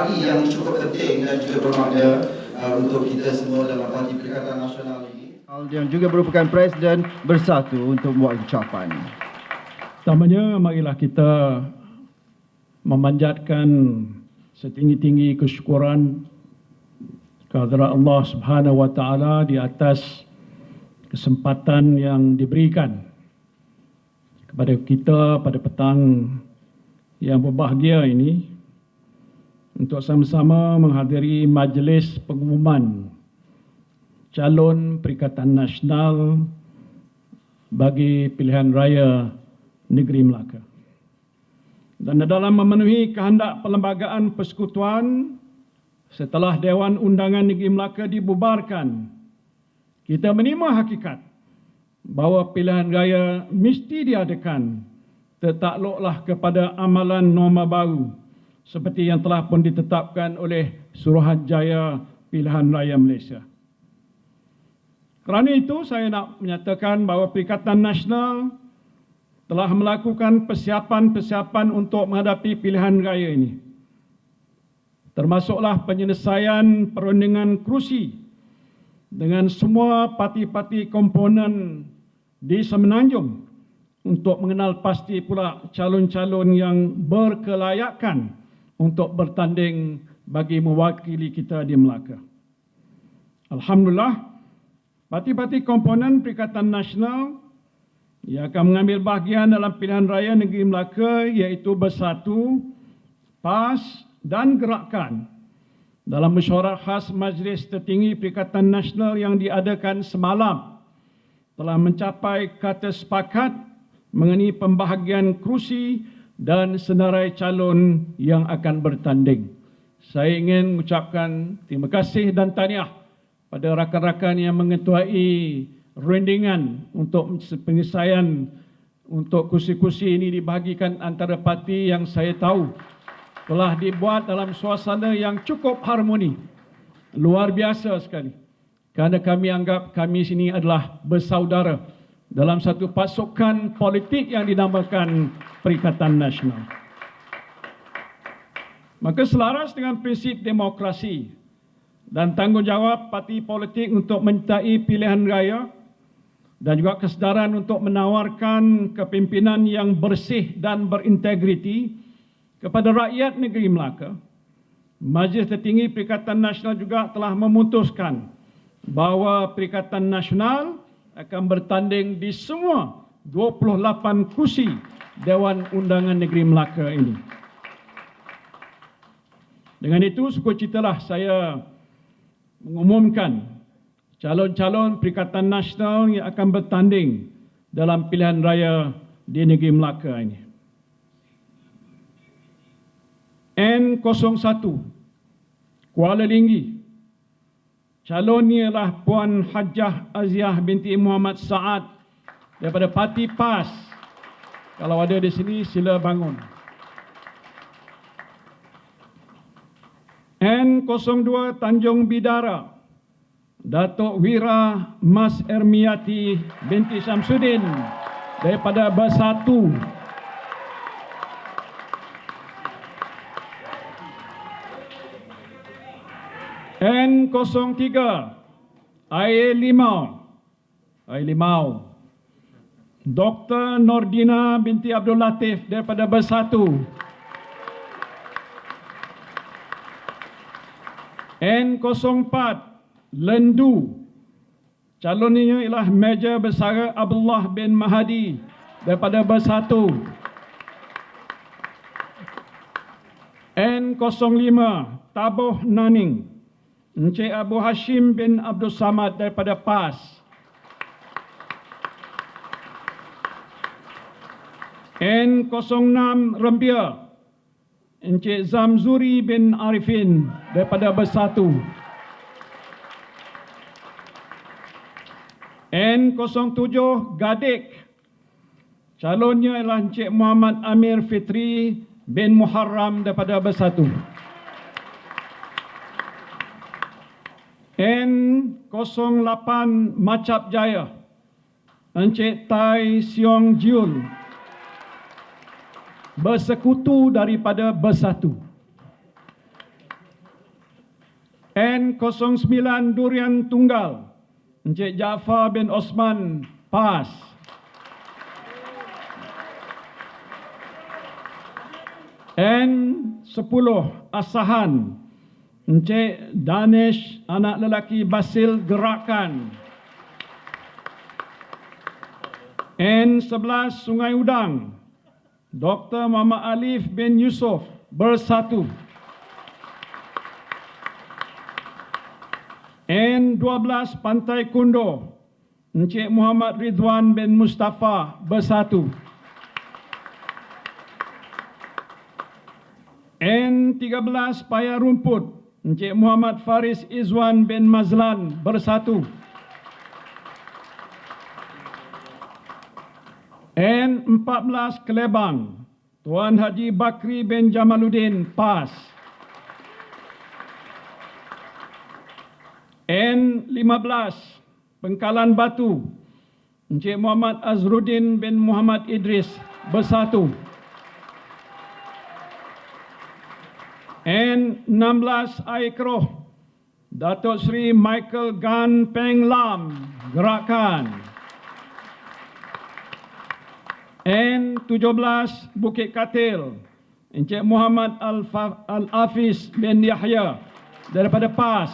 parti yang cukup penting dan juga bermakna untuk kita semua dalam Parti Perikatan Nasional ini. Yang juga merupakan Presiden Bersatu untuk membuat ucapan. Pertamanya, marilah kita memanjatkan setinggi-tinggi kesyukuran kehadirat Allah Subhanahu wa taala di atas kesempatan yang diberikan kepada kita pada petang yang berbahagia ini untuk sama-sama menghadiri majlis pengumuman calon Perikatan Nasional bagi pilihan raya Negeri Melaka. Dan dalam memenuhi kehendak Perlembagaan Persekutuan, setelah Dewan Undangan Negeri Melaka dibubarkan, kita menerima hakikat bahawa pilihan raya mesti diadakan tertakluklah kepada amalan norma baru seperti yang telah pun ditetapkan oleh Suruhanjaya Pilihan Raya Malaysia. Kerana itu, saya nak menyatakan bahawa Perikatan Nasional telah melakukan persiapan-persiapan untuk menghadapi pilihan raya ini. Termasuklah penyelesaian perundingan kerusi dengan semua parti-parti komponen di Semenanjung untuk mengenal pasti pula calon-calon yang berkelayakan untuk bertanding bagi mewakili kita di Melaka. Alhamdulillah, parti-parti komponen Perikatan Nasional yang akan mengambil bahagian dalam pilihan raya Negeri Melaka iaitu Bersatu, PAS dan Gerakan dalam mesyuarat khas Majlis Tertinggi Perikatan Nasional yang diadakan semalam telah mencapai kata sepakat mengenai pembahagian kerusi dan senarai calon yang akan bertanding. Saya ingin mengucapkan terima kasih dan tahniah pada rakan-rakan yang mengetuai rundingan untuk penyelesaian untuk kursi-kursi ini dibahagikan antara parti yang saya tahu telah dibuat dalam suasana yang cukup harmoni. Luar biasa sekali. Kerana kami anggap kami sini adalah bersaudara dalam satu pasukan politik yang dinamakan Perikatan Nasional. Maka selaras dengan prinsip demokrasi dan tanggungjawab parti politik untuk menyertai pilihan raya dan juga kesedaran untuk menawarkan kepimpinan yang bersih dan berintegriti kepada rakyat negeri Melaka, Majlis Tertinggi Perikatan Nasional juga telah memutuskan bahawa Perikatan Nasional akan bertanding di semua 28 kursi Dewan Undangan Negeri Melaka ini. Dengan itu, sukacitalah saya mengumumkan calon-calon Perikatan Nasional yang akan bertanding dalam pilihan raya di Negeri Melaka ini. N01 Kuala Linggi. Calonnya ialah Puan Hajjah Aziah binti Muhammad Saad daripada Parti PAS. Kalau ada di sini, sila bangun. N02 Tanjung Bidara. Datuk Wira Mas Ermiati binti Syamsuddin daripada Bersatu. N03 Air Limau. Dr. Nordina binti Abdul Latif daripada Bersatu. N04 Lendu. Calonnya ialah Major Besara Abdullah bin Mahadi daripada Bersatu. N05 Tabuh Naning. Encik Abu Hashim bin Abdul Samad daripada PAS. N06 Rembia. Encik Zamzuri bin Arifin daripada Bersatu. N07 Gadik. Calonnya ialah Encik Muhammad Amir Fitri bin Muharram daripada Bersatu. N08 Macap Jaya. Encik Tai Siong Jiul. Bersekutu daripada Bersatu. N09 Durian Tunggal, Encik Jaafar bin Osman, PAS. N10 Asahan, Encik Danish anak lelaki Basil, Gerakan. N11 Sungai Udang, Dr. Muhammad Alif bin Yusof, Bersatu. N12 Pantai Kundo, Encik Muhammad Ridwan bin Mustafa, Bersatu. N13 Paya Rumput, Encik Muhammad Faris Izwan bin Mazlan, Bersatu. N14 Kelebang, Tuan Haji Bakri bin Jamaluddin, PAS. N15 Pengkalan Batu, Encik Muhammad Azruddin bin Muhammad Idris, Bersatu. N16 Aikroh, Datuk Seri Michael Gan Peng Lam, Gerakan. N17 Bukit Katil, Encik Muhammad Al-Hafiz bin Yahya daripada PAS.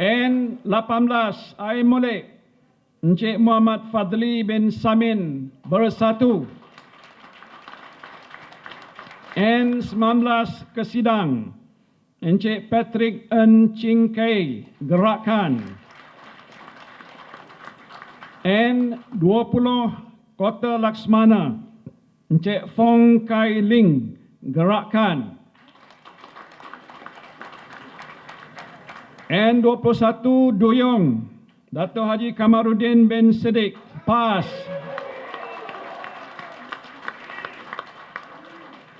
N18 Air Molek, Encik Muhammad Fadli bin Samin, Bersatu. N19 Kesidang, Encik Patrick N. Ching Kei, Gerakan. N20 Kota Laksmana, Encik Fong Kai Ling, Gerakan. N21 Duyung, Dato' Haji Kamaruddin bin Siddiq, PAS.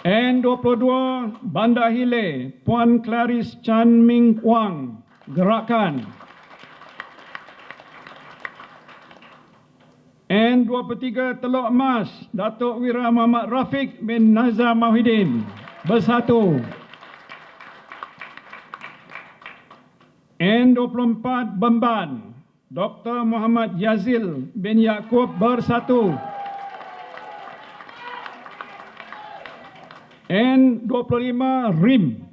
N22 Bandar Hile, Puan Clarice Chan Ming Wang, Gerakan. N23 Teluk Emas, Datuk Wira Muhammad Rafiq bin Nazar Mahidin, Bersatu. N24 Bemban, Dr. Muhammad Yazil bin Yaakob, Bersatu. N25 Rim,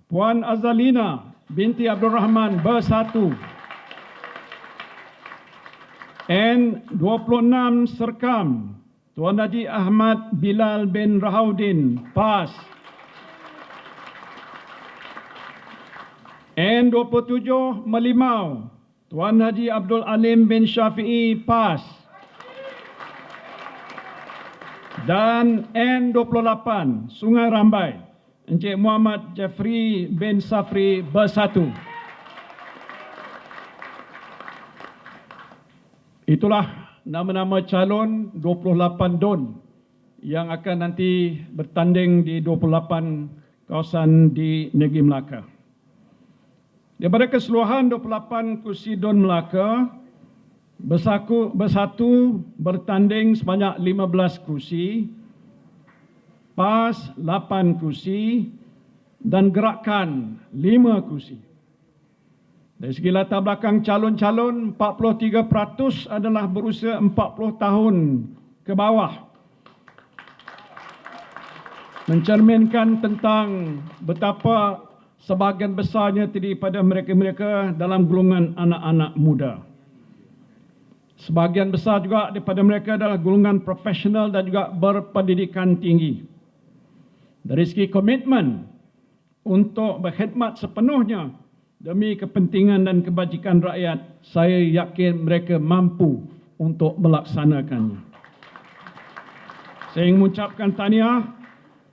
Puan Azalina binti Abdul Rahman, Bersatu. N26 Serkam, Tuan Haji Ahmad Bilal bin Rahaudin, PAS. N27 Melimau, Tuan Haji Abdul Alim bin Syafi'i, PAS. Dan N28 Sungai Rambai, Encik Muhammad Jeffrey bin Safri, Bersatu. Itulah nama-nama calon 28 DUN yang akan nanti bertanding di 28 kawasan di Negeri Melaka. Daripada keseluruhan 28 kursi DUN Melaka, Bersatu bertanding sebanyak 15 kursi, PAS 8 kursi dan Gerakan 5 kursi. Dari segi latar belakang calon-calon, 43% adalah berusia 40 tahun ke bawah. Mencerminkan tentang betapa sebahagian besarnya terdiri pada mereka-mereka dalam golongan anak-anak muda. Sebahagian besar juga daripada mereka adalah golongan profesional dan juga berpendidikan tinggi. Dari segi komitmen untuk berkhidmat sepenuhnya demi kepentingan dan kebajikan rakyat, saya yakin mereka mampu untuk melaksanakannya. Saya ingin mengucapkan tahniah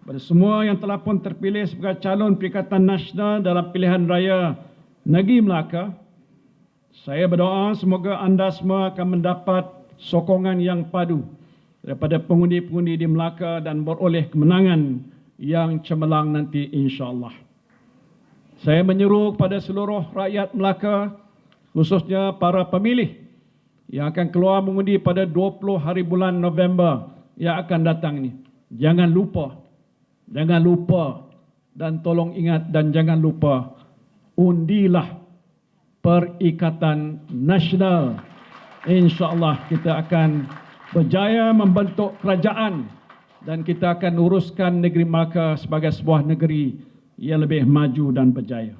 kepada semua yang telah pun terpilih sebagai calon Perikatan Nasional dalam pilihan raya Negeri Melaka. Saya berdoa semoga anda semua akan mendapat sokongan yang padu daripada pengundi-pengundi di Melaka dan beroleh kemenangan yang cemerlang nanti, insya-Allah. Saya menyeru kepada seluruh rakyat Melaka, khususnya para pemilih yang akan keluar mengundi pada 20 hari bulan November yang akan datang ini. Jangan lupa dan tolong ingat dan jangan lupa, undilah Perikatan Nasional. InsyaAllah kita akan berjaya membentuk kerajaan dan kita akan uruskan negeri Melaka sebagai sebuah negeri yang lebih maju dan berjaya.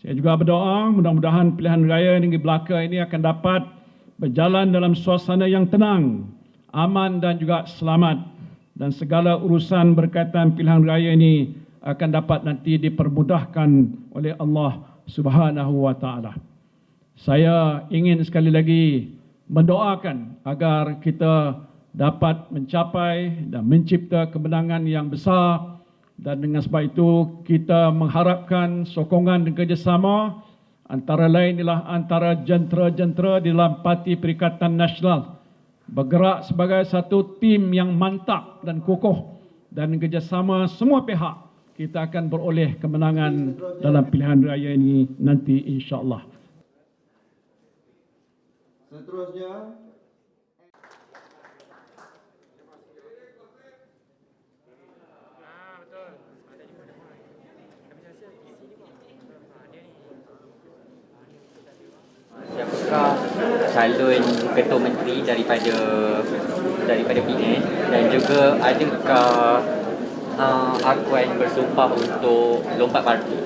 Saya juga berdoa mudah-mudahan pilihan raya negeri Melaka ini akan dapat berjalan dalam suasana yang tenang, aman dan juga selamat, dan segala urusan berkaitan pilihan raya ini akan dapat nanti dipermudahkan oleh Allah Subhanahu wa taala. Saya ingin sekali lagi mendoakan agar kita dapat mencapai dan mencipta kemenangan yang besar, dan dengan sebab itu kita mengharapkan sokongan dan kerjasama antara lain ialah antara jentera-jentera di dalam Parti Perikatan Nasional bergerak sebagai satu tim yang mantap dan kokoh, dan kerjasama semua pihak kita akan beroleh kemenangan dalam pilihan raya ini nanti insya-Allah. Seterusnya siapakah calon ketua menteri daripada PN, dan juga adakah akuan bersumpah untuk lompat parti?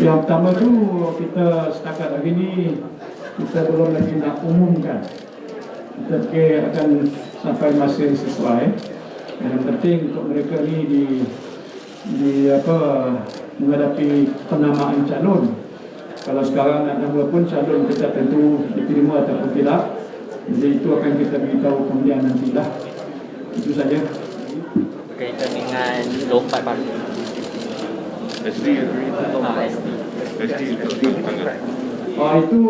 Yang pertama tu, kita setakat hari ini kita belum lagi nak umumkan. Kita fikir akan sampai masa yang sesuai. Yang penting untuk mereka ni menghadapi penamaan calon. Kalau sekarang nak nama pun calon kita tentu diterima ataupun tidak. Jadi itu akan kita beritahu kemudian nantilah. Itu saja. Berkaitan dengan lompat parti. SD Itu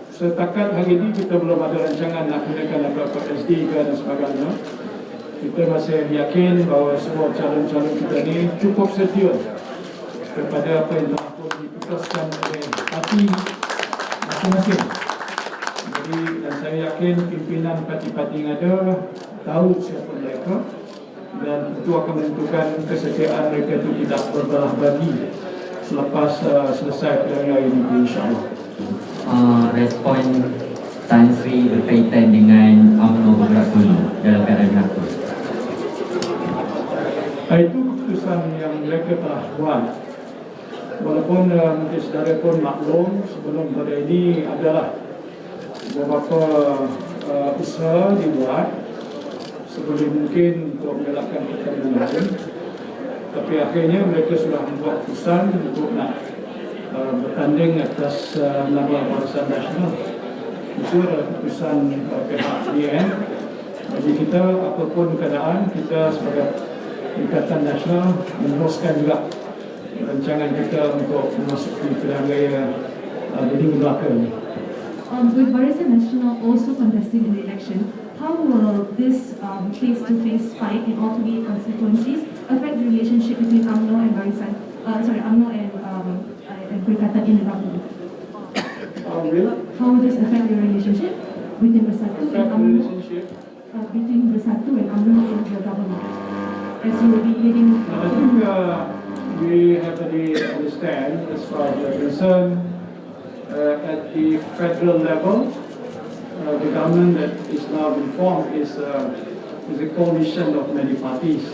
setakat hari ini kita belum ada rancangan nak gunakan apa-apa SD dan sebagainya. Kita masih yakin bahawa semua calon-calon kita ni cukup setia kepada apa yang telah pun diputuskan oleh parti masing-masing. Jadi, dan saya yakin pimpinan parti-parti yang ada tahu siapa mereka, dan itu akan menentukan kesetiaan mereka itu tidak berbelah bagi selepas selesai pilihan raya ini, insyaAllah. Respon Tan Sri berkaitan dengan UMNO bergerak dulu dalam keadaan berlaku. Itu keputusan yang mereka telah buat. Walaupun mungkin saudara pun maklum, sebelum pada ini adalah beberapa usaha dibuat sebelum mungkin untuk mengelakkan pertandingan lain. Tapi akhirnya mereka sudah membuat keputusan untuk nak bertanding atas nama Barisan Nasional. Itu adalah keputusan pihak PN. Jadi kita, apapun keadaan, kita sebagai Perikatan Nasional meneruskan juga rancangan kita untuk memasuki pilihan raya di Melaka ini. With Barisan Nasional also contesting in the election, how will this face-to-face fight in all three constituencies affect the relationship between UMNO and UMNO and Perikatan in the government? How will this affect the relationship between Bersatu and UMNO? Between Bersatu and UMNO in the government, as you will be leading. I think we have to understand, as far as we're concerned, at the federal level, the government that is now being formed is a coalition of many parties.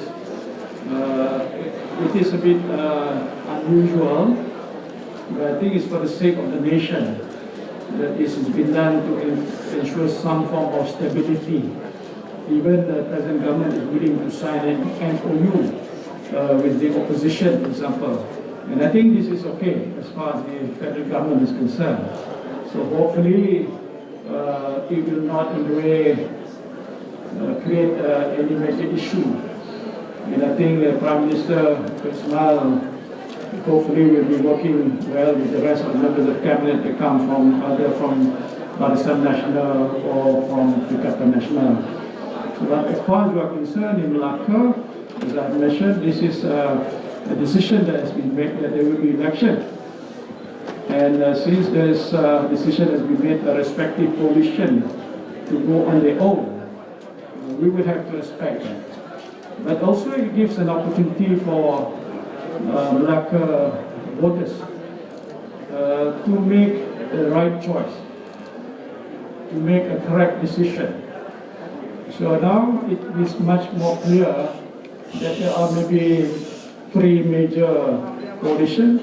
It is a bit unusual, but I think it's for the sake of the nation that this has been done to ensure some form of stability. Even the present government is willing to sign an MOU with the opposition, for example. And I think this is okay as far as the federal government is concerned. So hopefully it will not in a way create any major issue. And I think the Prime Minister, Ismail, hopefully will be working well with the rest of the members of cabinet that come from either from Barisan Nasional or from Perikatan Nasional. So that as far as we are concerned in Melaka, as I mentioned, this is a decision that has been made that there will be election. And since this decision has been made, the respective coalition to go on their own, we will have to respect that. But also it gives an opportunity for Melaka voters to make the right choice, to make a correct decision. So now it is much more clear that there are maybe three major coalitions,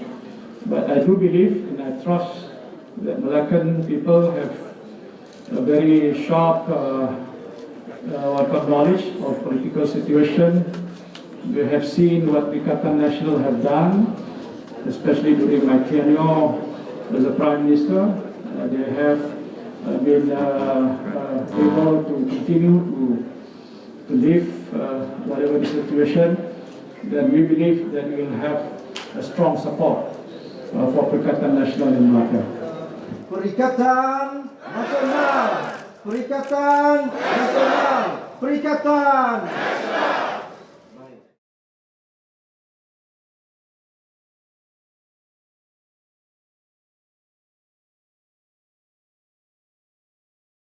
but I do believe and I trust that Malaccan people have a very sharp knowledge of political situation. We have seen what Perikatan Nasional have done, especially during my tenure as a Prime Minister. They have been able to continue to live whatever the situation. Then we believe that we will have a strong support for Perikatan Nasional in Melaka. Perikatan Nasional, Perikatan Nasional, Perikatan